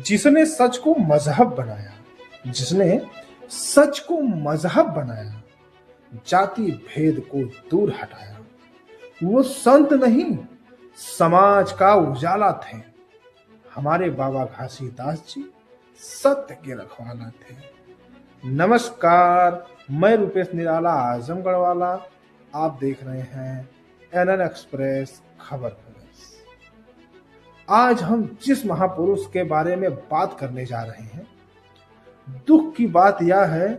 जिसने सच को मजहब बनाया, जिसने सच को मजहब बनाया, जाति भेद को दूर हटाया, वो संत नहीं, समाज का उजाला थे। हमारे बाबा घासीदास जी सत्य के रखवाला थे। नमस्कार, मैं रूपेश निराला आजमगढ़ वाला। आप देख रहे हैं एनएन एक्सप्रेस खबर। आज हम जिस महापुरुष के बारे में बात करने जा रहे हैं, दुख की बात यह है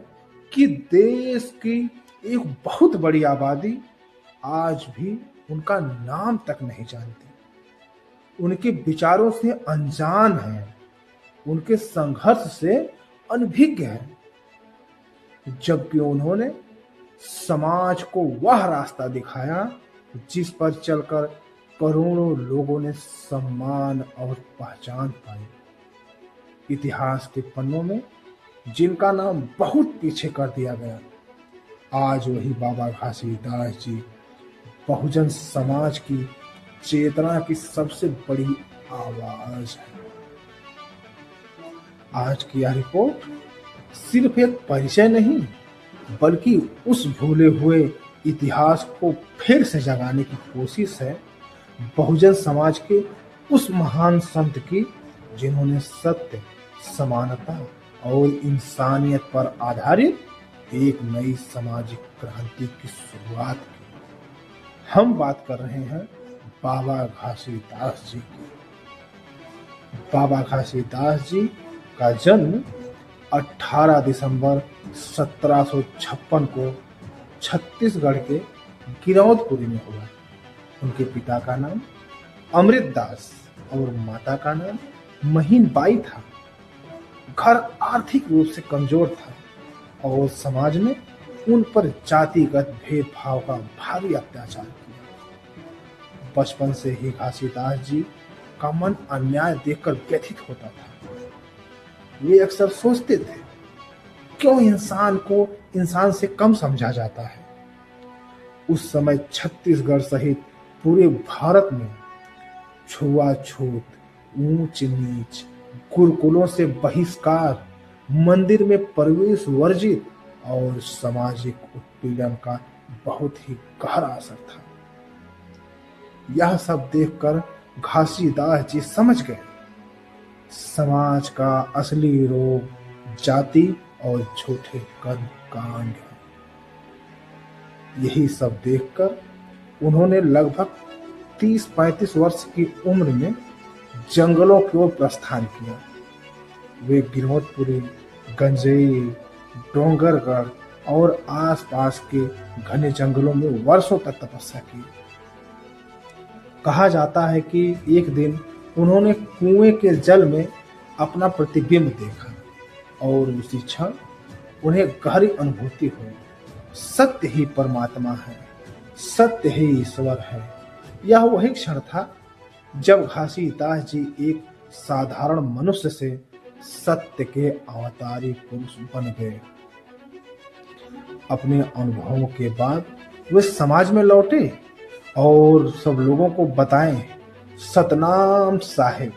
कि देश की एक बहुत बड़ी आबादी आज भी उनका नाम तक नहीं जानती, उनके विचारों से अनजान है, उनके संघर्ष से अनभिज्ञ है, जबकि उन्होंने समाज को वह रास्ता दिखाया जिस पर चलकर करोड़ों लोगों ने सम्मान और पहचान पाई। इतिहास के पन्नों में जिनका नाम बहुत पीछे कर दिया गया, आज वही बाबा घासीदास जी बहुजन समाज की चेतना की सबसे बड़ी आवाज है। आज की यह रिपोर्ट सिर्फ एक परिचय नहीं, बल्कि उस भूले हुए इतिहास को फिर से जगाने की कोशिश है, बहुजन समाज के उस महान संत की जिन्होंने सत्य, समानता और इंसानियत पर आधारित एक नई सामाजिक क्रांति की शुरुआत की। हम बात कर रहे हैं बाबा घासीदास जी की। बाबा घासीदास जी का जन्म 18 दिसंबर 1756 को छत्तीसगढ़ के गिरौदपुरी में हुआ। उनके पिता का नाम अमृतदास और माता का नाम महीनबाई था। घर आर्थिक रूप से कमजोर था और समाज में उन पर जातिगत भेदभाव का भारी अत्याचार किया। बचपन से ही घासीदास जी का मन अन्याय देखकर व्यथित होता था। वे अक्सर सोचते थे, क्यों इंसान को इंसान से कम समझा जाता है। उस समय छत्तीसगढ़ सहित पूरे भारत में छुआछूत, ऊंच नीच, गुरुकुलों से बहिष्कार, मंदिर में प्रवेश वर्जित और सामाजिक उत्पीड़न का बहुत ही गहरा असर था। यह सब देखकर घासीदास जी समझ गए, समाज का असली रोग जाति और झूठे कर्म कांड है। यही सब देखकर उन्होंने लगभग 30-35 वर्ष की उम्र में जंगलों की ओर प्रस्थान किया। वे गिरौदपुरी, गंजई, डोंगरगढ़ और आसपास के घने जंगलों में वर्षों तक तपस्या की। कहा जाता है कि एक दिन उन्होंने कुएं के जल में अपना प्रतिबिंब देखा और उसी क्षण उन्हें गहरी अनुभूति हुई, सत्य ही परमात्मा है, सत्य ही ईश्वर है। यह वही क्षण था जब घासीदास जी एक साधारण मनुष्य से सत्य के अवतारी पुरुष बन गए। अपने अनुभवों के बाद वे समाज में लौटे और सब लोगों को बताएं, सतनाम साहिब,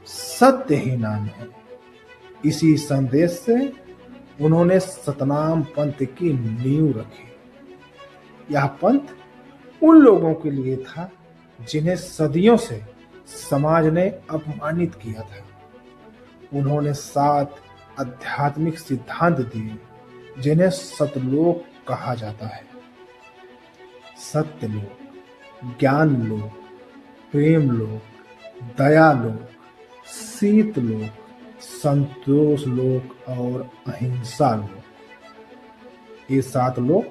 सत्य ही नाम है। इसी संदेश से उन्होंने सतनाम पंथ की नींव रखी। यह पंथ उन लोगों के लिए था जिन्हें सदियों से समाज ने अपमानित किया था। उन्होंने 7 आध्यात्मिक सिद्धांत दिए जिन्हें सतलोक कहा जाता है। सत्यलोक, ज्ञान लोक, प्रेम लोक, दया लोक, शीत लोक, संतोष लोक और अहिंसा लोक। ये 7 लोक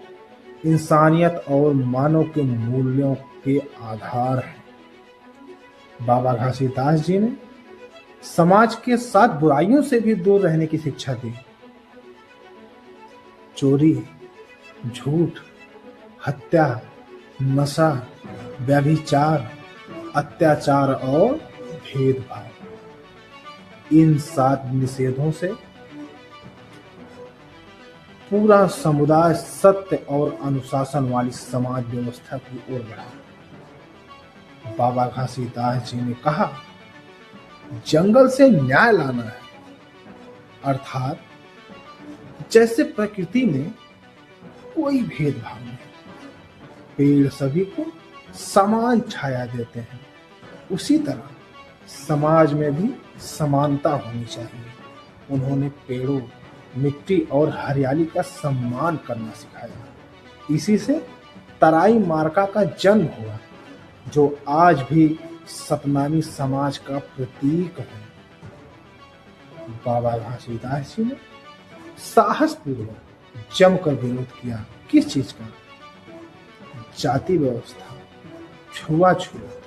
इंसानियत और मानव के मूल्यों के आधार हैं। बाबा घासीदास जी ने समाज के 7 बुराइयों से भी दूर रहने की शिक्षा दी। चोरी, झूठ, हत्या, नशा, व्यभिचार, अत्याचार और भेदभाव। इन 7 निषेधों से पूरा समुदाय सत्य और अनुशासन वाली समाज व्यवस्था की ओर बढ़ा। बाबा घासीदास जी ने कहा, जंगल से न्याय लाना है, अर्थात जैसे प्रकृति में कोई भेदभाव नहीं, पेड़ सभी को समान छाया देते हैं, उसी तरह समाज में भी समानता होनी चाहिए। उन्होंने पेड़ों, मिट्टी और हरियाली का सम्मान करना सिखाया। इसी से तराई मार्का का जन्म हुआ, जो आज भी सतनामी समाज का प्रतीक है। बाबा घासीदास जी ने साहस पूर्वक जमकर विरोध किया। किस चीज का? जाति व्यवस्था, छुआछूत,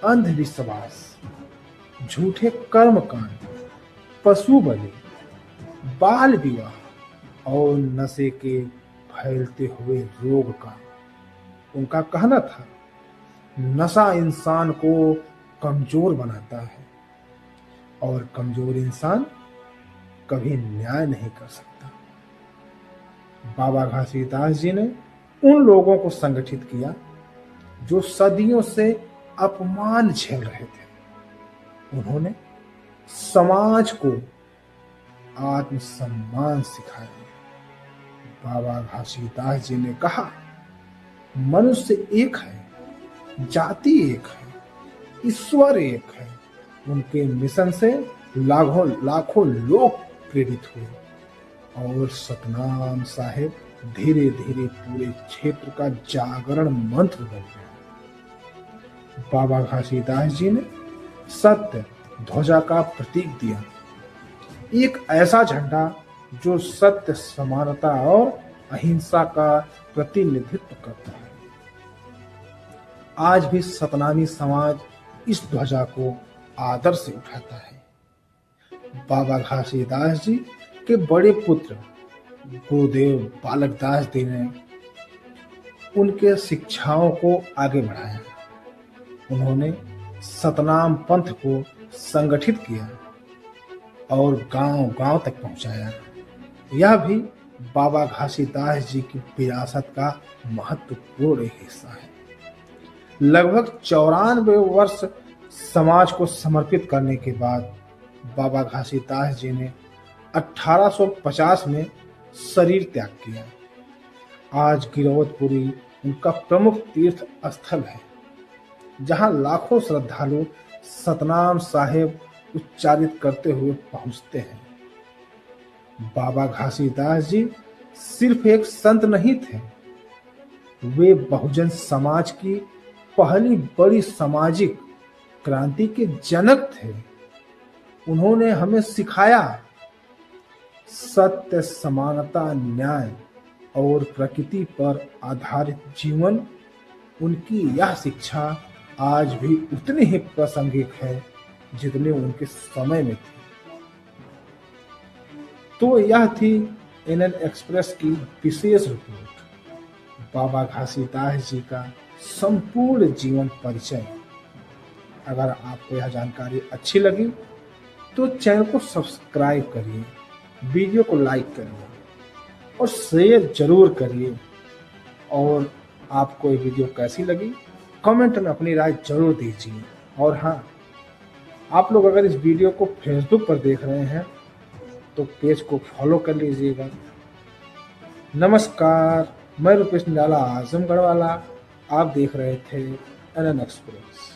अंधविश्वास, झूठे कर्मकांड, पशु बलि, बाल विवाह और नशे के फैलते हुए रोग का। उनका कहना था, नशा इंसान को कमजोर बनाता है और कमजोर इंसान कभी न्याय नहीं कर सकता। बाबा घासीदास जी ने उन लोगों को संगठित किया जो सदियों से अपमान झेल रहे थे। उन्होंने समाज को आत्मसम्मान सिखाया। बाबा घासीदास जी ने कहा, मनुष्य एक है, जाति एक है, ईश्वर एक है। उनके मिशन से लाखों लोग प्रेरित हुए और सतनाम साहिब धीरे धीरे पूरे क्षेत्र का जागरण मंत्र बन गया। बाबा घासीदास जी ने सत्य ध्वजा का प्रतीक दिया, एक ऐसा झंडा जो सत्य, समानता और अहिंसा का प्रतिनिधित्व करता है। आज भी सतनामी समाज इस ध्वजा को आदर से उठाता है। बाबा घासीदास जी के बड़े पुत्र गुरुदेव बालकदास जी ने उनके शिक्षाओं को आगे बढ़ाया। उन्होंने सतनाम पंथ को संगठित किया और गांव-गांव तक पहुंचाया। यह भी बाबा घासीदास जी की विरासत का महत्वपूर्ण हिस्सा है। लगभग 94 वर्ष समाज को समर्पित करने के बाद बाबा घासीदास जी ने 1850 में शरीर त्याग किया। आज गिरवतपुरी उनका प्रमुख तीर्थ स्थल है, जहां लाखों श्रद्धालु सतनाम साहिब उच्चारित करते हुए पहुंचते हैं। बाबा घासीदास जी सिर्फ एक संत नहीं थे, वे बहुजन समाज की पहली बड़ी सामाजिक क्रांति के जनक थे। उन्होंने हमें सिखाया, सत्य, समानता, न्याय और प्रकृति पर आधारित जीवन। उनकी यह शिक्षा आज भी उतनी ही प्रासंगिक है जितने उनके समय में थी। तो यह थी एनएन एक्सप्रेस की विशेष रिपोर्ट, बाबा घासीदास जी का संपूर्ण जीवन परिचय। अगर आपको यह जानकारी अच्छी लगी तो चैनल को सब्सक्राइब करिए, वीडियो को लाइक करिए और शेयर जरूर करिए। और आपको ये वीडियो कैसी लगी कमेंट में अपनी राय जरूर दीजिए। और हाँ, आप लोग अगर इस वीडियो को फेसबुक पर देख रहे हैं तो पेज को फॉलो कर लीजिएगा। नमस्कार, मैं रुपेश निराला आजमगढ़ वाला। आप देख रहे थे एनएन एक्सप्रेस।